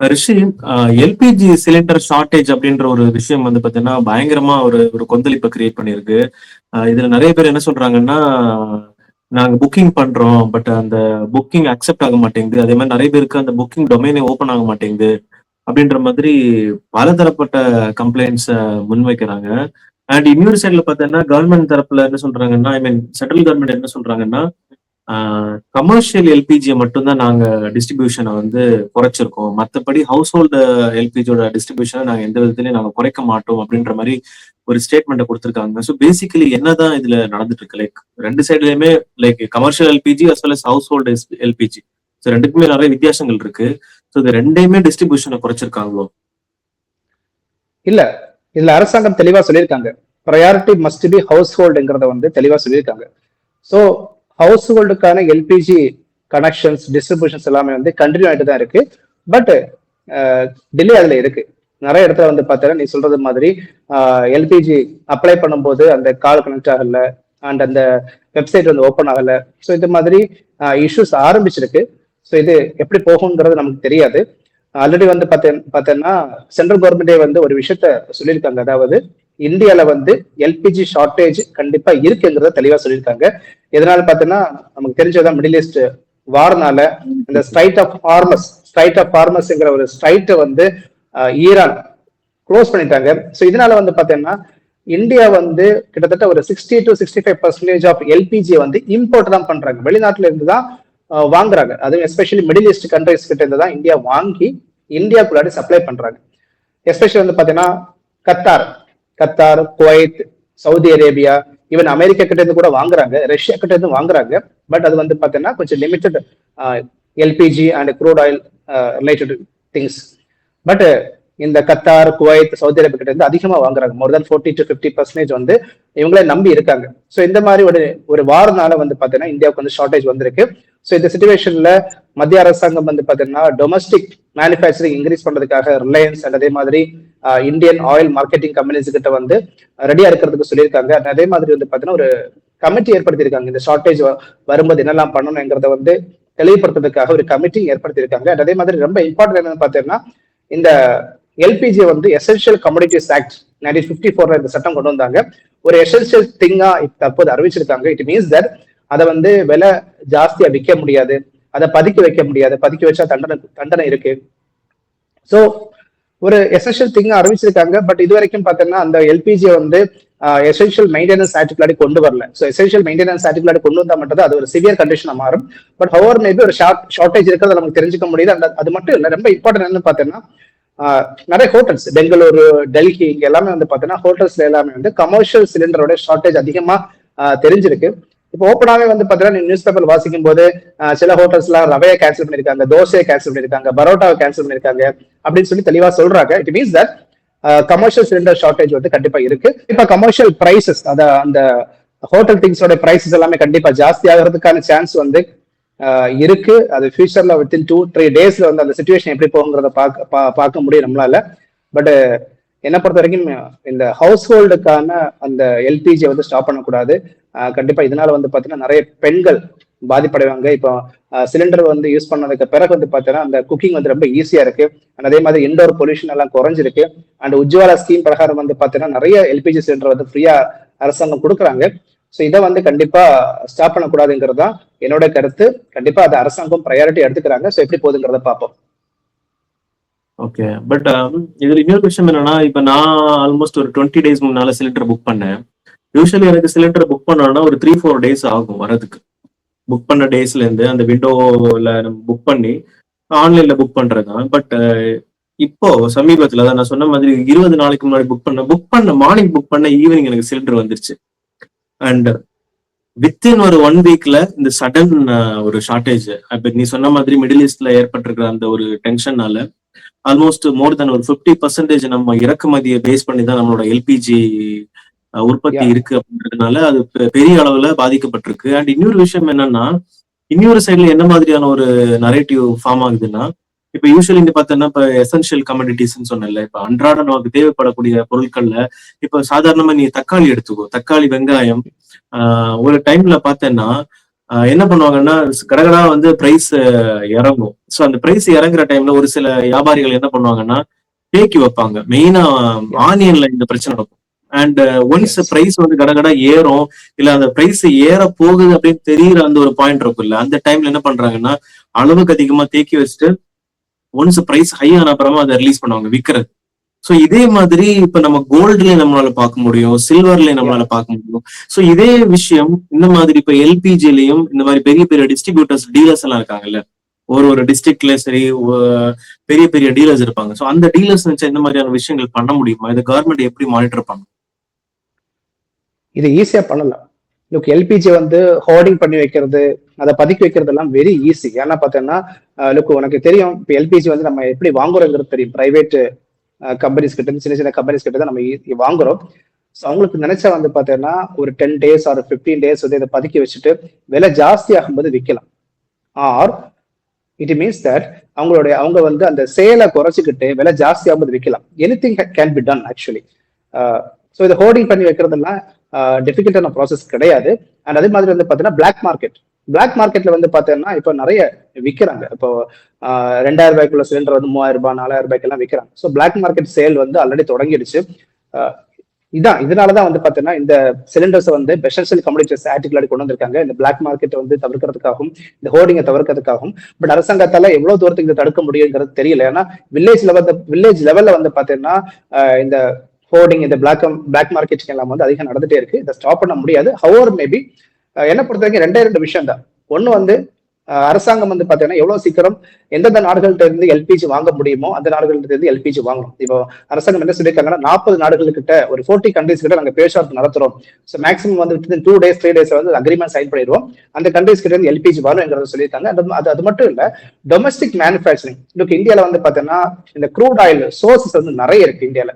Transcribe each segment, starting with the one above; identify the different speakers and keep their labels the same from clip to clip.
Speaker 1: ரிஷி, LPG cylinder shortage அப்படின்ற ஒரு விஷயம் வந்து பாத்தீங்கன்னா பயங்கரமா ஒரு ஒரு கொந்தளிப்பை கிரியேட் பண்ணியிருக்கு. இதுல நிறைய பேர் என்ன சொல்றாங்கன்னா, நாங்க புக்கிங் பண்றோம், பட் அந்த புக்கிங் அக்செப்ட் ஆக மாட்டேங்குது. அதே மாதிரி நிறைய பேருக்கு அந்த புக்கிங் டொமைனே ஓப்பன் ஆக மாட்டேங்குது அப்படின்ற மாதிரி பலதரப்பட்ட கம்ப்ளைண்ட்ஸ் முன்வைக்கிறாங்க. அண்ட் இன்னொரு சைட்ல பார்த்தீங்கன்னா கவர்மெண்ட் தரப்புல என்ன சொல்றாங்கன்னா, ஐ மீன் சென்ட்ரல் கவர்மெண்ட் என்ன சொல்றாங்கன்னா, கமர்ஷியல் எல்பிஜியை மட்டும்தான் நாங்க டிஸ்ட்ரிபியூஷனை வந்து குறைச்சிருக்கோம். மற்றபடி ஹவுஸ் ஹோல்டு எல்பிஜியோட டிஸ்ட்ரிபியூஷனை நாங்க எந்த விதத்திலையும் நாங்க குறைக்க மாட்டோம் அப்படின்ற மாதிரி ஒரு ஸ்டேட்மெண்ட்டை கொடுத்துருக்காங்க. ஸோ பேசிக்கலி என்னதான் இதுல நடந்துட்டு இருக்கு, லைக் ரெண்டு சைடுலயுமே, like commercial LPG as well as household LPG, so ரெண்டுக்குமே நிறைய வித்தியாசங்கள் இருக்கு. ஸோ இது ரெண்டையுமே டிஸ்ட்ரிபியூஷனை குறைச்சிருக்காங்களோ?
Speaker 2: இல்ல, இதுல அரசாங்கம் தெளிவா சொல்லியிருக்காங்க, ப்ரையாரிட்டி மஸ்ட் பி ஹவுஸ் ஹோல்டுங்கிறத வந்து தெளிவா சொல்லியிருக்காங்க. ஸோ ஹவுஸ் ஹோல்டுக்கான எல்பிஜி கனெக்ஷன்ஸ் டிஸ்ட்ரிபியூஷன்ஸ் எல்லாமே வந்து கண்டினியூ ஆகிட்டு தான் இருக்கு. பட் டிலே அதுல இருக்கு. நிறைய இடத்துல வந்து பார்த்தீங்கன்னா நீ சொல்றது மாதிரி எல்பிஜி அப்ளை பண்ணும்போது அந்த கால் கனெக்ட் ஆகல, அண்ட் அந்த வெப்சைட் வந்து ஓப்பன் ஆகல. ஸோ இது மாதிரி இஷ்யூஸ் ஆரம்பிச்சிருக்கு. ஸோ இது எப்படி போகுங்கிறது நமக்கு தெரியாது. ஆல்ரெடி வந்து பார்த்தீங்கன்னா சென்ட்ரல் கவர்மெண்டே வந்து ஒரு விஷயத்த சொல்லியிருக்காங்க, அதாவது இந்தியால வந்து எல்பிஜி ஷார்டேஜ் கண்டிப்பா இருக்குங்கிறத தெளிவா சொல்லியிருக்காங்க. எதனால பார்த்தீங்கன்னா நமக்கு தெரிஞ்சதான் மிடில் ஈஸ்ட் வார்னால இந்த ஸ்ட்ரைட் ஆஃப் ஹார்மஸ்ங்கிற ஒரு ஸ்ட்ரைட்டை வந்து ஈரான் க்ளோஸ் பண்ணிட்டாங்க. ஸோ இதனால வந்து பார்த்தீங்கன்னா இந்தியா வந்து கிட்டத்தட்ட ஒரு 60 to 65% ஆஃப் எல்பிஜி வந்து இம்போர்ட் தான் பண்றாங்க, வெளிநாட்டுல இருந்து தான் வாங்குறாங்க. அதுவும் எஸ்பெஷலி மிடில் ஈஸ்ட் கண்ட்ரிஸ் கிட்ட இருந்து தான் இந்தியா வாங்கி இந்தியாக்குள்ளாடி சப்ளை பண்றாங்க. எஸ்பெஷலி வந்து பாத்தீங்கன்னா Qatar, Kuwait, Saudi Arabia, even America கிட்ட இருந்து கூட வாங்குறாங்க, ரஷ்யா கிட்ட இருந்து வாங்குறாங்க. பட் அது வந்து பாத்தீங்கன்னா கொஞ்சம் limited LPG and crude oil related things. But இந்த கத்தார், குவைத், சவுதி அரேபியா கிட்ட இருந்து அதிகமா வாங்குறாங்க. மோர் தென் 40 to 50% வந்து இவங்களே நம்பி இருக்காங்க. ஸோ இந்த மாதிரி ஒரு வாரனால வந்து பாத்தீங்கன்னா இந்தியாவுக்கு வந்து ஷார்டேஜ் வந்திருக்கு. ஸோ இந்த சிச்சுவேஷன்ல மத்திய அரசாங்கம் வந்து பாத்தீங்கன்னா டொமஸ்டிக் மேனுஃபேக்சரிங் இன்க்ரீஸ் பண்றதுக்காக ரிலையன்ஸ் அண்ட் அதே மாதிரி இந்தியன் ஆயில் மார்க்கெட்டிங் கம்பெனிஸ் கிட்ட வந்து ரெடியா இருக்கிறதுக்கு சொல்லியிருக்காங்க. அதே மாதிரி வந்து பாத்தீங்கன்னா ஒரு கமிட்டி ஏற்படுத்தியிருக்காங்க, இந்த ஷார்டேஜ் வரும்போது என்னெல்லாம் பண்ணணுங்கிறத வந்து தெளிவுபடுத்துறதுக்காக ஒரு கமிட்டி ஏற்படுத்தியிருக்காங்க. அதே மாதிரி ரொம்ப இம்பார்ட்டன்ட் என்னன்னு பாத்தீங்கன்னா இந்த எல்பிஜி வந்து எசென்ஷியல் கமோடிட்டிஸ் ஆக்ட் 1954 இந்த சட்டம் கொண்டு வந்தாங்க. ஒரு எசென்ஷியல் திங்கா தற்போது அறிவிச்சிருக்காங்க. இட் மீன்ஸ் தட் அதை வந்து விலை ஜாஸ்தியா விற்க முடியாது, அதை பதுக்கி வைக்க முடியாது, பதுக்கி வச்சா தண்டனை இருக்கு. ஸோ ஒரு எசென்ஷியல் திங்கா அறிவிச்சிருக்காங்க. பட் இது வரைக்கும் பார்த்தீங்கன்னா அந்த எல்பிஜி வந்து எசென்ஷியல் மெயின்டெனன்ஸ் ஆக்டுக்குள்ளாடி கொண்டு வரல. ஸோ எசென்ஷியல் மெயின்டெனன்ஸ் ஆக்டுக்குள்ளாடி கொண்டு வந்தா மட்டும் அது ஒரு சிவியர் கண்டிஷனா மாறும். பட் ஹவர் மேபி ஒரு ஷார்டேஜ் இருக்கிறத நமக்கு தெரிஞ்சுக்க முடியுது. அது மட்டும் இல்லை, ரொம்ப இம்பார்ட்டன்ட் என்னன்னு பார்த்தீங்கன்னா நிறைய ஹோட்டல்ஸ் பெங்களூரு, டெல்லி இங்க எல்லாமே வந்து பாத்தீங்கன்னா ஹோட்டல்ஸ்ல எல்லாமே வந்து கமர்ஷியல் சிலிண்டரோட ஷார்டேஜ் அதிகமா தெரிஞ்சிருக்கு. இப்போ ஓப்பனாவே வந்து பாத்தீங்கன்னா நியூஸ் பேப்பர் வாசிக்கும் போது சில ஹோட்டல்ஸ் எல்லாம் ரவையை கேன்சல் பண்ணிருக்காங்க, தோசையை கேன்சல் பண்ணிருக்காங்க, பரோட்டாவை கேன்சல் பண்ணிருக்காங்க அப்படின்னு சொல்லி தெளிவா சொல்றாங்க. It means that commercial cylinder shortage வந்து கண்டிப்பா இருக்கு. இப்ப கமர்ஷியல் பிரைசஸ், அந்த ஹோட்டல் திங்ஸோட பிரைசஸ் எல்லாமே கண்டிப்பா ஜாஸ்தி ஆகிறதுக்கான சான்ஸ் வந்து இருக்கு. அது ஃபியூச்சர்ல வித்தின் 2-3 டேஸ்ல வந்து அந்த சிச்சுவேஷன் எப்படி போகுங்கிறத பார்க்க முடியும் நம்மளால. பட் என்ன பொறுத்த வரைக்கும் இந்த ஹவுஸ் ஹோல்டுக்கான அந்த எல்பிஜி வந்து ஸ்டாப் பண்ணக்கூடாது. கண்டிப்பா இதனால வந்து பாத்தீங்கன்னா நிறைய பெண்கள் பாதிப்படைவாங்க. இப்போ சிலிண்டர் வந்து யூஸ் பண்ணதுக்கு பிறகு வந்து பாத்தீங்கன்னா அந்த குக்கிங் வந்து ரொம்ப ஈஸியா இருக்கு. அதே மாதிரி இன்டோர் பொல்யூஷன் எல்லாம் குறைஞ்சிருக்கு. அண்ட் உஜ்வாலா ஸ்கீம் பிரகாரம் வந்து பாத்தீங்கன்னா நிறைய எல்பிஜி சிலிண்டர் வந்து ஃப்ரீயா அரசாங்கம் கொடுக்குறாங்க. ஸோ இதை வந்து கண்டிப்பா ஸ்டாப் பண்ணக்கூடாதுங்கிறது தான் என்னோட கருத்து. கண்டிப்பா அது அரசாங்கம் ப்ரையாரிட்டி எடுத்துக்கிறாங்க. ஸோ எப்படி போகுதுங்கிறத பார்ப்போம்.
Speaker 1: ஓகே, பட் இதுல இன்னொரு விஷயம் என்னன்னா, இப்ப நான் ஆல்மோஸ்ட் ஒரு 20 days முன்னால சிலிண்டர் புக் பண்ணேன். யூஸ்வலி எனக்கு சிலிண்டர் புக் பண்ணோம்னா ஒரு 3-4 days ஆகும் வரதுக்கு. புக் பண்ண டேஸ்ல இருந்து அந்த விண்டோல புக் பண்ணி ஆன்லைன்ல புக் பண்றதுதான். பட் இப்போ சமீபத்துல தான் நான் சொன்ன மாதிரி 20 நாளைக்கு முன்னாடி புக் பண்ண மார்னிங் புக் பண்ண ஈவினிங் எனக்கு சிலிண்டர் வந்துருச்சு. அண்ட் வித்தின் ஒரு 1 weekல இந்த சடன் ஒரு ஷார்டேஜ், இப்ப நீ சொன்ன மாதிரி மிடில் ஈஸ்ட்ல ஏற்பட்டிருக்கிற அந்த ஒரு டென்ஷனால ஆல்மோஸ்ட் மோர் தென் ஒரு 50% நம்ம இறக்குமதியை பேஸ் பண்ணி தான் நம்மளோட எல்பிஜி உற்பத்தி இருக்கு அப்படின்றதுனால அது பெரிய அளவுல பாதிக்கப்பட்டிருக்கு. அண்ட் இன்னொரு விஷயம் என்னன்னா, இன்னொரு சைட்ல என்ன மாதிரியான ஒரு நரேட்டிவ் ஃபார்ம் ஆகுதுன்னா, இப்ப யூஸ்வலி இங்க பார்த்தோம்னா இப்ப எசென்ஷியல் கமோடிட்டிஸ்ன்னு சொன்னல, இப்ப அன்றாட நமக்கு தேவைப்படக்கூடிய பொருட்கள்ல இப்ப சாதாரணமா நீ தக்காளி எடுத்துக்கோ, தக்காளி, வெங்காயம் ஒரு டைம்ல பார்த்தேன்னா என்ன பண்ணுவாங்கன்னா கடகடா வந்து பிரைஸ் இறங்கும். ஸோ அந்த பிரைஸ் இறங்குற டைம்ல ஒரு சில வியாபாரிகள் என்ன பண்ணுவாங்கன்னா தேக்கி வைப்பாங்க. மெயினா
Speaker 2: Yeah.
Speaker 1: ஆனியன்ல இந்த பிரச்சனை நடக்கும். And once
Speaker 2: Yes.
Speaker 1: பிரைஸ் வந்து கடகடா ஏறும், இல்ல அந்த பிரைஸ் ஏற போகுது அப்படின்னு தெரியுற அந்த ஒரு பாயிண்ட் இருக்குல்ல, அந்த டைம்ல என்ன பண்றாங்கன்னா அளவுக்கு அதிகமா தேக்கி வச்சுட்டு ஒன்ஸ் பிரைஸ் ஹை ஆன அப்புறமா அதை ரிலீஸ் பண்ணுவாங்க விற்கிறது. சோ இதே மாதிரி இப்ப நம்ம கோல்டுலயும் நம்மளால பார்க்க முடியும், சில்வர்லயும்
Speaker 2: Yeah.
Speaker 1: நம்மளால பார்க்க முடியும். சோ இதே விஷயம் இந்த மாதிரி இப்ப எல்பிஜிலயும் இந்த மாதிரி பெரிய பெரிய டிஸ்ட்ரிபியூட்டர்ஸ் டீலர்ஸ் எல்லாம் இருக்காங்கல்ல, ஒரு டிஸ்ட்ரிக்ட்ல சரி பெரிய பெரிய டீலர்ஸ் இருப்பாங்க. சோ அந்த டீலர்ஸ் வச்சு இந்த மாதிரியான விஷயங்கள் பண்ண முடியுமா? இது கவர்மெண்ட் எப்படி மானிட்டர் பண்ணும்?
Speaker 2: இது ஈஸியா பண்ணலாம். லுக், எல்பிஜி வந்து ஹோர்டிங் பண்ணி வைக்கிறது, அதை பதுக்கி வைக்கிறது எல்லாம் வெரி ஈஸி. ஏன்னா பார்த்தீங்கன்னா லுக், உனக்கு தெரியும் இப்போ எல்பிஜி வந்து நம்ம எப்படி வாங்குறோங்கிறது தெரியும். பிரைவேட் கம்பெனிஸ் கிட்ட இருந்து, சின்ன சின்ன கம்பெனிஸ் கிட்ட தான் நம்ம வாங்குறோம். ஸோ அவங்களுக்கு நினைச்சா வந்து பார்த்தீங்கன்னா ஒரு 10 days ஆர் 15 days வந்து இதை பதுக்கி வச்சுட்டு விலை ஜாஸ்தி ஆகும்போது விற்கலாம். ஆர் இட் மீன்ஸ் தட் அவங்க வந்து அந்த சேலை குறைச்சிக்கிட்டு விலை ஜாஸ்தி ஆகும்போது விற்கலாம். Anything can be done actually. So இதை ஹோர்டிங் பண்ணி வைக்கிறதெல்லாம் டிஃபிகல்ட்டான ப்ராசஸ் கிடையாது. அண்ட் அதே மாதிரி வந்து பார்த்தீங்கன்னா பிளாக் மார்க்கெட்ல வந்து பார்த்தீங்கன்னா இப்போ நிறைய விற்கிறாங்க. இப்போ 2000 ரூபாய்க்குள்ள சிலிண்டர் வந்து 3000 ரூபாய் 4000 ரூபாய்க்கு எல்லாம் விற்கிறாங்க. ஸோ பிளாக் மார்க்கெட் சேல் வந்து ஆல்ரெடி தொடங்கிடுச்சு. இதனாலதான் வந்து பாத்தீங்கன்னா இந்த சிலிண்டர்ஸ் வந்து எசென்ஷியல் கமோடிட்டிஸ் ஆக்ட்ல கொண்டு வந்திருக்காங்க. இந்த பிளாக் மார்க்கெட் வந்து தவிர்க்கிறதுக்காகவும், இந்த ஹோர்டிங்கை தவிர்க்கிறதுக்காகவும். பட் அரசாங்கத்தால எவ்வளவு தூரத்துக்கு இதை தடுக்க முடியுங்கிறது தெரியல. ஏன்னா வில்லேஜ் லெவல்ல வந்து பாத்தீங்கன்னா இந்த ஹோர்டிங், இந்த பிளாக் மார்க்கெட் எல்லாம் வந்து அதிகம் நடந்துட்டே இருக்கு. இதை ஸ்டாப் பண்ண முடியாது. ஹவர் மேபி என்ன பொறுத்த வரைக்கும் ரெண்டு விஷயம் தான். ஒண்ணு வந்து அரசாங்கம் வந்து பாத்தீங்கன்னா எவ்வளவு சீக்கிரம் எந்தெந்த நாடுகள்கிட்ட இருந்து எல்பிஜி வாங்க முடியுமோ அந்த நாடுகள்கிட்ட இருந்து எல்பிஜி வாங்கணும். இப்போ அரசாங்கம் என்ன சொல்லியிருக்காங்கன்னா 40 நாடுகள் கிட்ட, ஒரு 40 கண்ட்ரிஸ் கிட்ட நாங்க பேச்சுவார்த்தை நடத்துறோம். ஸோ மேக்ஸிமம் வந்து 2 days 3 days வந்து அக்ரிமெண்ட் சைன் பண்ணிடுவோம். அந்த கண்ட்ரிஸ் கிட்ட இருந்து எல்பிஜி வரும்ங்கிறத சொல்லியிருக்காங்க. அது மட்டும் இல்ல, டொமஸ்டிக் மேனுஃபேக்சரிங். இதுக்கு இந்தியாவில வந்து பாத்தீங்கன்னா இந்த க்ரூட் ஆயில் சோர்சஸ் வந்து நிறைய இருக்கு இந்தியாவில.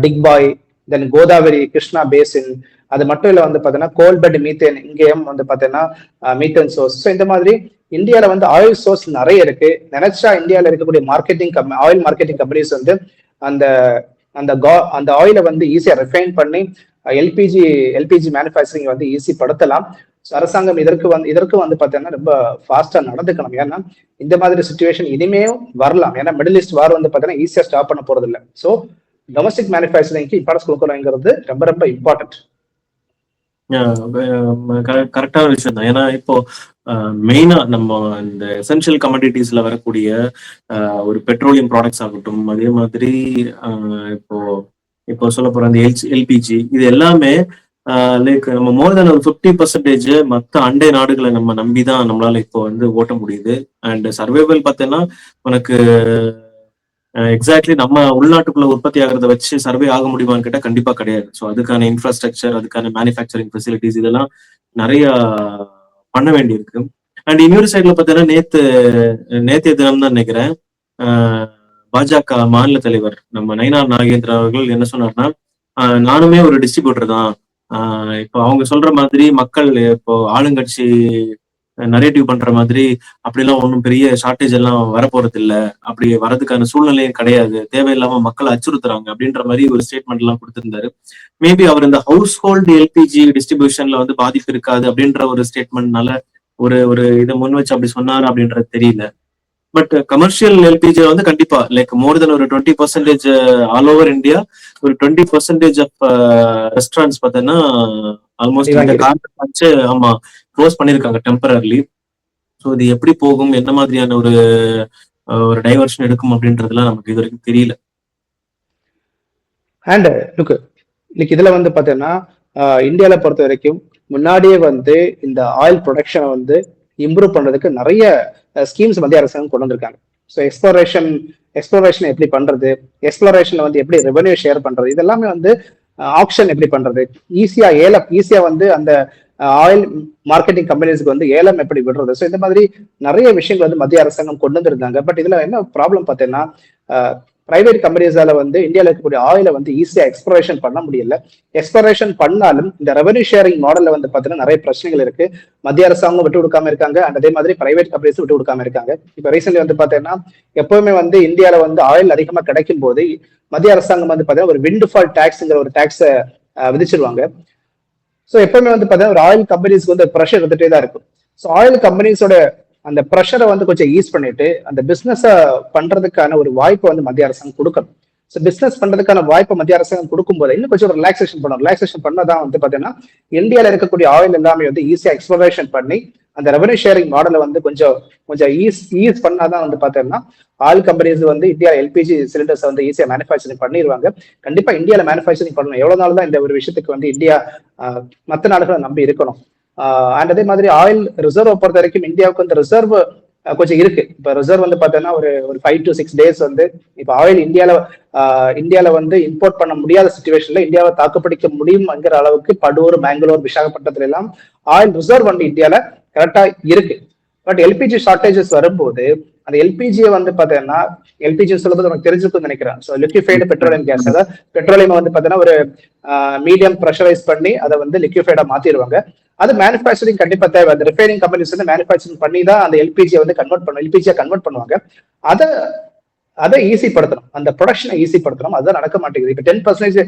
Speaker 2: டிக்பாய், தென் கோதாவரி, கிருஷ்ணா பேசின். அது மட்டும் இல்ல வந்து பாத்தீங்கன்னா கோல்பெட் மீத்தேன், இங்கேயும் வந்து பாத்தீங்கன்னா மீத்தேன் சோர்ஸ். ஸோ இந்த மாதிரி இந்தியாவில வந்து ஆயில் சோர்ஸ் நிறைய இருக்கு. நினைச்சா இந்தியாவில இருக்கக்கூடிய ஆயில் மார்க்கெட்டிங் கம்பெனிஸ் வந்து அந்த அந்த ஆயிலை வந்து ஈஸியா ரிஃபைன் பண்ணி எல்பிஜி மேனுஃபேக்சரிங் வந்து ஈஸி படுத்தலாம். அரசாங்கம் இதற்கு வந்து பாத்தீங்கன்னா ரொம்ப ஃபாஸ்டா நடந்துக்கணும். ஏன்னா இந்த மாதிரி சுச்சுவேஷன் இனிமேயும் வரலாம். ஏன்னா மிடில் ஈஸ்ட் வார் வந்து பாத்தீங்கன்னா ஈஸியா ஸ்டாப் பண்ண போறது இல்லை. ஸோ டொமஸ்டிக் மேனுஃபேக்சரிங்க்கு இம்பார்ட்டன்ஸ் கொடுக்கணுங்கிறது ரொம்ப ரொம்ப இம்பார்ட்டன்ட்.
Speaker 1: கரெக்டான விஷயம் தான். ஏன்னா இப்போ மெயினா நம்ம இந்த எசென்ஷியல் கமோடிட்டிஸ்ல வரக்கூடிய ஒரு பெட்ரோலியம் ப்ராடக்ட்ஸ் ஆகட்டும், அதே மாதிரி இப்போ சொல்ல போற அந்த எல்பிஜி, இது எல்லாமே லைக் நம்ம மோர் தென் ஒரு 50% மற்ற அண்டை நாடுகளை நம்ம நம்பிதான் நம்மளால இப்போ வந்து ஓட்ட முடியுது. அண்ட் சர்வைவல் பார்த்தீங்கன்னா உனக்கு எக்ஸாக்ட்லி நம்ம உள்நாட்டுக்குள்ள உற்பத்தி ஆகிறத வச்சு சர்வே ஆக முடியுமான்னு கேட்டா கண்டிப்பா கிடையாது. ஸோ அதுக்கான இன்ஃப்ராஸ்ட்ரக்சர், அதுக்கான மேனுஃபேக்சரிங் ஃபெசிலிட்டிஸ் இதெல்லாம் நிறைய பண்ண வேண்டியிருக்கு. அண்ட் இன்னொரு சைட்ல பார்த்தீங்கன்னா நேற்றைய தினம் தான் நினைக்கிறேன், பாஜக மாநில தலைவர் நம்ம நயினார் நாகேந்திரா அவர்கள் என்ன சொன்னார்னா, நானுமே ஒரு டிஸ்ட்ரிபியூட்டர் தான். இப்போ அவங்க சொல்ற மாதிரி மக்கள் இப்போ ஆளுங்கட்சி நரேட்டிவ் பண்ற மாதிரி அப்படிலாம் ஒன்றும் பெரிய ஷார்டேஜ் எல்லாம் வரப்போறது இல்லை, அப்படி வரதுக்கான சூழ்நிலையும் கிடையாது, தேவையில்லாம மக்களை அச்சுறுத்துறாங்க அப்படின்ற மாதிரி ஒரு ஸ்டேட்மெண்ட் எல்லாம் கொடுத்திருந்தாரு. மேபி அவர் இந்த ஹவுஸ் ஹோல்டு எல்பிஜி டிஸ்ட்ரிபியூஷன்ல வந்து பாதிப்பு இருக்காது அப்படின்ற ஒரு ஸ்டேட்மெண்ட்னால ஒரு இதை முன் வச்சு அப்படி சொன்னாரு அப்படின்றது தெரியல. பட் கமர்ஷியல் எல்பிஜி வந்து கண்டிப்பா லைக் மோர் தென் ஒரு 20% ஆல் ஓவர் இந்தியா, ஒரு 20% ஆஃப் ரெஸ்டாரண்ட்ஸ் பார்த்தீங்கன்னா ஆல்மோஸ்ட் இந்த காரணம் வச்சு ஆமா க்ளோஸ் பண்ணிருக்காங்க டெம்பரர்லி. ஸோ இது எப்படி போகும், என்ன மாதிரியான ஒரு டைவர்ஷன் எடுக்கும் அப்படின்றதுலாம் நமக்கு இது வரைக்கும் தெரியல.
Speaker 2: அண்ட் லுக், இதுல வந்து பாத்தீங்கன்னா இந்தியாவில பொறுத்த வரைக்கும் முன்னாடியே வந்து இந்த ஆயில் ப்ரொடக்ஷனை வந்து இம்ப்ரூவ் பண்றதுக்கு நிறைய ஸ்கீம்ஸ் மத்திய அரசாங்கம் கொண்டு வந்திருக்காங்க. ஸோ எக்ஸ்ப்ளோரேஷன் எப்படி பண்றது, எக்ஸ்ப்ளோரேஷன்ல வந்து எப்படி ரெவன்யூ ஷேர் பண்றது, இதெல்லாமே வந்து ஆப்ஷன் எப்படி பண்றது, ஈஸியா வந்து அந்த ஆயில் மார்க்கெட்டிங் கம்பெனிஸ்க்கு வந்து ஏலம் எப்படி விடுறது. ஸோ இந்த மாதிரி நிறைய விஷயங்கள் வந்து மத்திய அரசாங்கம் கொண்டு வந்திருந்தாங்க. பட் இதுல என்ன ப்ராப்ளம் பார்த்தீங்கன்னா, பிரைவேட் கம்பெனிஸால வந்து இந்தியாவில் இருக்கக்கூடிய ஆயிலை வந்து ஈஸியா எக்ஸ்ப்ளோரேஷன் பண்ண முடியல. எக்ஸ்ப்ளோரேஷன் பண்ணாலும் இந்த ரெவன்யூ ஷேரிங் மாடல்ல வந்து பாத்தீங்கன்னா நிறைய பிரச்சனைகள் இருக்கு. மத்திய அரசாங்கம் விட்டு கொடுக்காம இருக்காங்க, அண்ட் அதே மாதிரி பிரைவேட் கம்பெனிஸ் விட்டு கொடுக்காம இருக்காங்க. இப்ப ரீசென்ட்லி வந்து பாத்தீங்கன்னா எப்பவுமே வந்து இந்தியாவில வந்து ஆயில் அதிகமா கிடைக்கும் போது மத்திய அரசாங்கம் வந்து பாத்தீங்கன்னா ஒரு விண்ட்ஃபால் டாக்ஸ்ங்கிற ஒரு டாக்ஸை விதிச்சிருவாங்க. ஸோ எப்பவுமே வந்து பாத்தீங்கன்னா ஒரு ஆயில் கம்பெனிஸ்க்கு வந்து ப்ரெஷர் இருந்துட்டே தான் இருக்கும். ஸோ ஆயில் கம்பெனிஸோட அந்த ப்ரெஷரை வந்து கொஞ்சம் ஈஸ் பண்ணிட்டு அந்த பிசினஸ பண்றதுக்கான ஒரு வாய்ப்பை வந்து மத்திய அரசாங்கம் கொடுக்கணும். ஸோ பிசினஸ் பண்றதுக்கான வாய்ப்பை மத்திய அரசாங்கம் கொடுக்கும்போது இன்னும் கொஞ்சம் ரிலாக்ஸேஷன் பண்ணணும். ரிலாக்ஸேஷன் பண்ணதான் வந்து பாத்தீங்கன்னா இந்தியாவில் இருக்கக்கூடிய ஆயில் எல்லாமே வந்து ஈஸியா எக்ஸ்ப்ளோரேஷன் பண்ணி அந்த ரெவன்யூ ஷேரிங் மாடலை வந்து கொஞ்சம் ஈஸ் பண்ணாதான் வந்து பாத்தீங்கன்னா ஆயில் கம்பெனிஸ் வந்து இந்தியா எல்பிஜி சிலிண்டர்ஸ் வந்து ஈஸியா மேனுஃபேக்சரிங் பண்ணிடுவாங்க. கண்டிப்பா இந்தியாவில மேனுஃபேக்சரிங் பண்ணணும். எவ்வளவு நாள் தான் இந்த ஒரு விஷயத்துக்கு வந்து இந்தியா மற்ற நாடுகளை நம்பி இருக்கணும். அண்ட் அதே மாதிரி ஆயில் ரிசர்வ் பொறுத்த வரைக்கும் இந்தியாவுக்கு வந்து ரிசர்வ் கொஞ்சம் இருக்கு. இப்ப ரிசர்வ் வந்து பாத்தீங்கன்னா ஒரு 5 to 6 days வந்து இப்ப ஆயில் இந்தியால வந்து இம்போர்ட் பண்ண முடியாத சிச்சுவேஷன்ல இந்தியாவை தாக்குப்பிடிக்க முடியும்ங்கிற அளவுக்கு படூர், பெங்களூர், விசாகப்பட்டினத்துல எல்லாம் ஆயில் ரிசர்வ் வந்து இந்தியால கரெக்டா இருக்கு. பட் எல்பிஜி ஷார்டேஜஸ் வரும்போது அந்த எல்பிஜியை வந்து பாத்தீங்கன்னா எல்பிஜி சொல்லும்போது நமக்கு தெரிஞ்சுக்குன்னு நினைக்கிறேன். ஸோ லிக்விஃபைடு பெட்ரோலியம் கேஸ், அதாவது பெட்ரோலியம் வந்து பாத்தீங்கன்னா ஒரு மீடியம் ப்ரெஷரைஸ் பண்ணி அதை வந்து லிக்விஃபைடா மாத்திடுவாங்க. அது மேனுஃபேக்சரிங் கண்டிப்பா தேவை. அந்த ரிஃபைனிங் கம்பெனிஸ் வந்து மேனுஃபேக்சரிங் பண்ணி தான் அந்த எல்பிஜியை வந்து கன்வெர்ட் பண்ணுவாங்க. அதை ஈஸிப்படுத்தணும், அந்த ப்ரொடக்ஷனை ஈஸிப்படுத்தணும். அதுதான் நடக்க மாட்டேங்குது. இப்போ 10%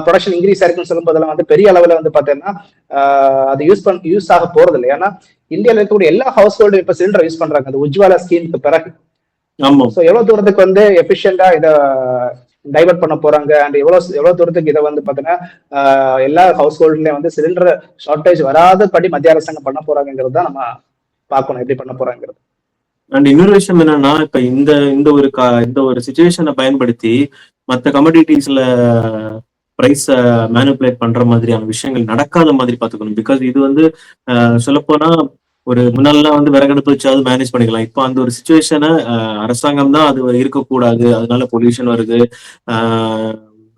Speaker 2: ப்ரொடக்ஷன் இன்க்ரீஸ் ஆயிருக்குன்னு சொல்லும் போதெல்லாம் வந்து பெரிய அளவில் வந்து பார்த்தீங்கன்னா அது யூஸ் ஆக போறது இல்லை. ஏன்னா இந்தியாவில் இருக்கக்கூடிய எல்லா ஹவுஸ் ஹோல்டும் இப்போ சிலிண்டர் யூஸ் பண்றாங்க அந்த உஜ்வாலா ஸ்கீமுக்கு பிறகு. ஸோ எவ்வளவு தூரத்துக்கு வந்து எஃபிஷியண்டா இதை டைவர்ட் பண்ண போறாங்க அண்ட் எவ்வளவு தூரத்துக்கு இதை வந்து பாத்தீங்கன்னா எல்லா ஹவுஸ் ஹோல்ட்லயும் வந்து சிலிண்டர் ஷார்டேஜ் வராதபடி மத்திய அரசாங்கம் பண்ண போறாங்கிறது தான் நம்ம பார்க்கணும், எப்படி பண்ண போறாங்கிறது.
Speaker 1: அண்ட் இன்னொரு விஷயம் என்னன்னா, இப்ப இந்த ஒரு சுச்சுவேஷனை பயன்படுத்தி மற்ற கமோடிட்டிஸ்ல பிரைஸ் மேனிபுலேட் பண்ற மாதிரியான விஷயங்கள் நடக்காத மாதிரி பாத்துக்கணும். பிகாஸ் இது வந்து சொல்லப்போனா ஒரு முன்னாலாம் வந்து விறகடுப்பு வச்சாவது மேனேஜ் பண்ணிக்கலாம். இப்போ அந்த ஒரு சுச்சுவேஷனை அரசாங்கம் தான் அது இருக்கக்கூடாது, அதனால பொல்யூஷன் வருது,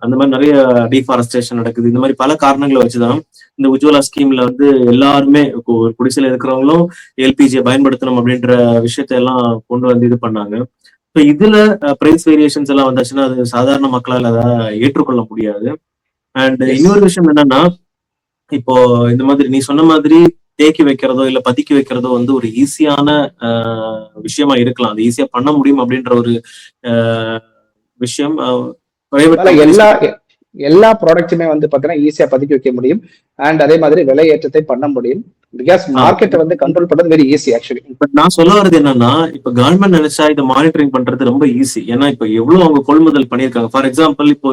Speaker 1: அந்த மாதிரி நிறைய டீஃபாரஸ்டேஷன் நடக்குது. இந்த மாதிரி பல காரணங்களை வச்சுதான் இந்த உஜ்வாலா ஸ்கீம்ல வந்து எல்லாருமே ஒரு குடிசையில இருக்கிறவங்களும் எல்பிஜியை பயன்படுத்தணும் அப்படின்ற விஷயத்த எல்லாம் கொண்டு வந்து இது பண்ணாங்க. இப்போ இதுல பிரைஸ் வேரியேஷன்ஸ் எல்லாம் வந்தாச்சுன்னா அது சாதாரண மக்களால் அதை ஏற்றுக்கொள்ள முடியாது. அண்ட் இன்னொரு விஷயம் என்னன்னா, இப்போ இந்த மாதிரி நீ சொன்ன மாதிரி தேக்கி வைக்கிறதோ இல்ல பதுக்கி வைக்கிறதோ வந்து ஒரு ஈஸியான விஷயமா இருக்கலாம், அது ஈஸியா பண்ண முடியும் அப்படின்ற ஒரு விஷயம்
Speaker 2: எல்லா ப்ராடக்ட்டுமே வந்து பாத்தீங்கன்னா ஈஸியா பதுக்கி வைக்க முடியும். அண்ட் அதே மாதிரி விலை ஏற்றத்தை பண்ண முடியும். பிகாஸ் மார்க்கெட்டை வந்து கண்ட்ரோல் பண்றது வெரி ஈஸி ஆக்சுவலி.
Speaker 1: இப்ப நான் சொல்ல வர்றது என்னன்னா, இப்ப கவர்மெண்ட் நினைச்சா இதை மானிட்டரிங் பண்றது ரொம்ப ஈஸி. ஏன்னா இப்ப எவ்வளவு அவங்க கொள்முதல் பண்ணியிருக்காங்க. ஃபார் எக்ஸாம்பிள் இப்போ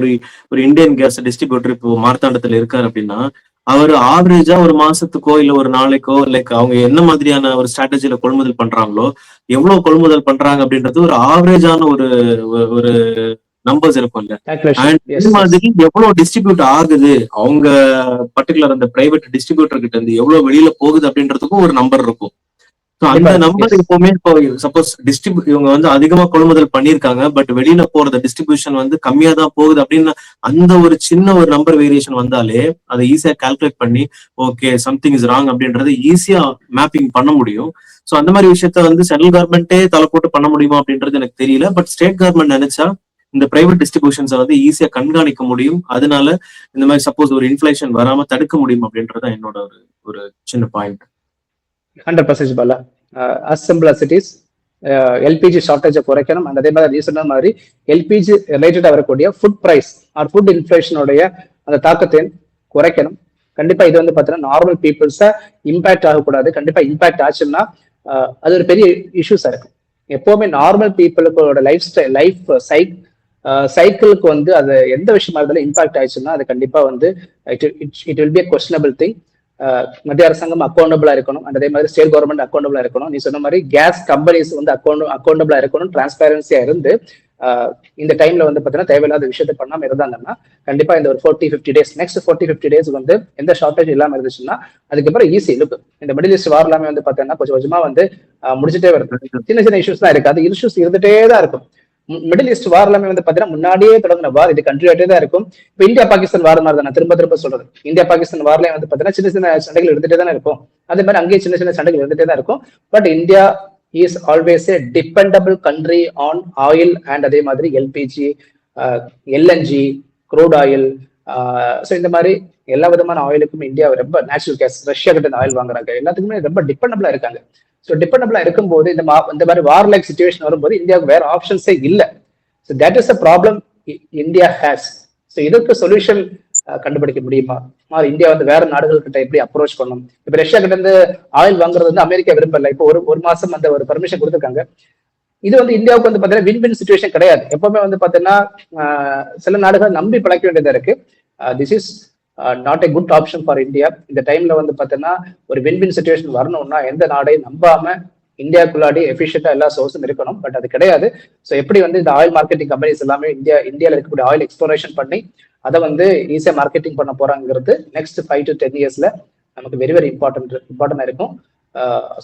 Speaker 1: ஒரு இந்தியன் கேஸ் டிஸ்ட்ரிபியூட்டர் இப்போ மார்த்தாண்டத்துல இருக்காரு அப்படின்னா, அவர் ஆவரேஜா ஒரு மாசத்துக்கோ இல்ல ஒரு நாளைக்கோ லைக் அவங்க என்ன மாதிரியான ஒரு ஸ்ட்ராட்டஜில கொள்முதல் பண்றாங்களோ, எவ்வளவு கொள்முதல் பண்றாங்க அப்படின்றது ஒரு ஆவரேஜான ஒரு நம்பர்ஸ் இருக்கும்ல. இந்த மாதிரி எவ்வளவு டிஸ்ட்ரிபியூட் ஆகுது, அவங்க பர்டிகுலர் அந்த பிரைவேட் டிஸ்ட்ரிபியூட்டர் கிட்ட இருந்து எவ்வளவு வெளியில போகுது அப்படின்றதுக்கும் ஒரு நம்பர் இருக்கும். அந்த நம்பர் எப்பவுமே இப்போ சப்போஸ் இவங்க வந்து அதிகமா கொள்முதல் பண்ணிருக்காங்க, பட் வெளியில போறது டிஸ்ட்ரிபியூஷன் வந்து கம்மியா தான் போகுது அப்படின்னு அந்த ஒரு சின்ன ஒரு நம்பர் வேரியேஷன் வந்தாலே அதை ஈஸியா கால்குலேட் பண்ணி ஓகே சம்திங் இஸ் ராங் அப்படின்றத ஈஸியா மேப்பிங் பண்ண முடியும். சோ அந்த மாதிரி விஷயத்த வந்து சென்ட்ரல் கவர்மெண்டே தலை போட்டு பண்ண முடியுமா அப்படின்றது எனக்கு தெரியல. பட் ஸ்டேட் கவர்மெண்ட் நினைச்சா இந்த பிரைவேட் டிஸ்ட்ரிபியூஷன்ஸை வந்து ஈஸியா கண்காணிக்க முடியும். அதனால இந்த மாதிரி சப்போஸ் ஒரு இன்ஃபிளேஷன் வராம தடுக்க முடியும் அப்படின்றத என்னோட ஒரு சின்ன point.
Speaker 2: 100% Bala. As simple as it is, LPG ஷார்டேஜை குறைக்கணும். அதே மாதிரி நீ சொன்ன மாதிரி எல்பிஜி ரிலேட்டடா வரக்கூடிய ஃபுட் பிரைஸ் ஆர் ஃபுட் இன்ஃபிளேஷனுடைய அந்த தாக்கத்தை குறைக்கணும். கண்டிப்பா இது வந்து பாத்தீங்கன்னா நார்மல் பீப்புள்ஸா இம்பாக்ட் ஆகக்கூடாது. கண்டிப்பா இம்பாக்ட் ஆச்சுன்னா அது ஒரு பெரிய இஷ்யூஸா இருக்கு. எப்பவுமே நார்மல் பீப்புளுக்கு லைஃப் சைக்கிளுக்கு வந்து அது எந்த விஷயமா இருந்தாலும் இம்பாக்ட் ஆயிடுச்சுன்னா அது கண்டிப்பா வந்து it will be a questionable thing. மத்திய அரசாங்கம் அக்கௌண்டபிளா இருக்கணும். அதே மாதிரி ஸ்டேட் கவர்மெண்ட் அக்கௌண்டபிளா இருக்கணும். நீ சொன்ன மாதிரி கேஸ் கம்பெனிஸ் வந்து அக்கௌண்டபிளா இருக்கணும், டிரான்ஸ்பேரன்சியா இருந்து இந்த டைம்ல வந்து பாத்தீங்கன்னா தேவையில்லாத விஷயத்தை பண்ணாம இருந்தாங்கன்னா கண்டிப்பா இந்த ஒரு 40-50 டேஸ் நெக்ஸ்ட் 40-50 டேஸ் வந்து எந்த ஷார்டேஜ் இல்லாம இருந்துச்சுன்னா அதுக்கப்புறம் ஈஸி லுக். இந்த மிடில் ஈஸ்ட் வார் எல்லாமே வந்து பாத்தீங்கன்னா கொஞ்சம் கொஞ்சமா வந்து முடிச்சுட்டே வருது. சின்ன சின்ன இஷ்யூஸ் தான் இருக்கு, அது இஷ்யூஸ் இருந்துட்டே தான் இருக்கும். மிடில் ஈஸ்ட் வார் எல்லாமே வந்து பாத்தீங்கன்னா முன்னாடியே தொடங்கின வார், இது கண்டினியூட்டே தான் இருக்கும். இப்போ இந்தியா பாகிஸ்தான் வார் மாதிரி தான் நான் திரும்ப சொல்றது. இந்தியா பாகிஸ்தான் வார்லயும் வந்து பாத்தீங்கன்னா சின்ன சின்ன சண்டைகள் இருந்துட்டே தானே இருக்கும். அதே மாதிரி அங்கேயே சின்ன சின்ன சண்டைகள் இருந்துட்டே தான் இருக்கும். But India is always a dependable country on oil and அதே மாதிரி LPG, LNG, crude oil. So இந்த மாதிரி எல்லா விதமான ஆயிலுக்கும் இந்தியா ரொம்ப நேச்சுரல் கேஸ் ரஷ்யா கிட்ட ஆயில் வாங்குறாங்க, எல்லாத்துக்குமே ரொம்ப டிபெண்டபிளா இருக்காங்க. ஸோ டிபெண்டபிளா இருக்கும்போது இந்த மாதிரி வார் லைக் சிச்சுவேஷன் வரும்போது இந்தியாவுக்கு வேற ஆப்ஷன்ஸே இல்லை. So that is a problem India has. So இதுக்கு சொல்யூஷன் கண்டுபிடிக்க முடியுமா, இந்தியா வந்து வேற நாடுகள் கிட்ட எப்படி அப்ரோச் பண்ணும். இப்ப ரஷ்யா கிட்ட இருந்து ஆயில் வாங்குறது வந்து அமெரிக்கா விருப்பம் இல்லை. இப்போ ஒரு மாசம் அந்த ஒரு பர்மிஷன் கொடுத்துருக்காங்க. இது வந்து இந்தியாவுக்கு வந்து பாத்தீங்கன்னா வின் சுச்சுவேஷன் கிடையாது. எப்பவுமே வந்து பாத்தீங்கன்னா சில நாடுகள் நம்பி பிழைக்க வேண்டியதா இருக்கு. This is not a good option for India. இந்த டைம்ல வந்து பாத்தீங்கன்னா ஒரு வின் சுச்சுவேஷன் வரணும்னா எந்த நாடையும் நம்பாம இந்தியாவுக்குள்ளாடி எஃபிஷியண்டா எல்லா சோர்ஸும் இருக்கணும். பட் அது கிடையாது. ஸோ எப்படி வந்து இந்த ஆயில் மார்க்கெட்டிங் கம்பெனிஸ் எல்லாமே இந்தியாவில் இருக்கக்கூடிய ஆயில் எக்ஸ்ப்ளோரேஷன் பண்ணி அதை வந்து ஈஸியா மார்க்கெட்டிங் பண்ண போறாங்கிறது நெக்ஸ்ட் 5 to 10 yearsல நமக்கு வெரி வெரி இம்பார்ட்டன்டா இருக்கும்.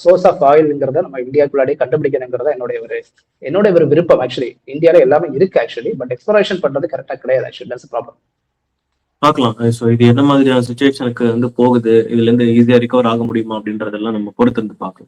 Speaker 2: சோர்ஸ் ஆஃப் ஆயில்ங்கிறத நம்ம இந்தியாவுக்குள்ளாடி கண்டுபிடிக்கணுங்கிறத என்னோட ஒரு விருப்பம். ஆக்சுவலி இந்தியாவில எல்லாமே இருக்கு ஆக்சுவலி, பட் எக்ஸ்ப்ளோரேஷன் பண்றது கரெக்டா கிடையாது. Actually that's problem.
Speaker 1: பார்க்கலாம். ஸோ இது என்ன மாதிரியான சுச்சுவேஷனுக்கு வந்து போகுது, இதுல இருந்து ஈஸியா ரிகவர் ஆக முடியுமா அப்படின்றதெல்லாம் நம்ம பொறுத்து இருந்து பார்க்கலாம்.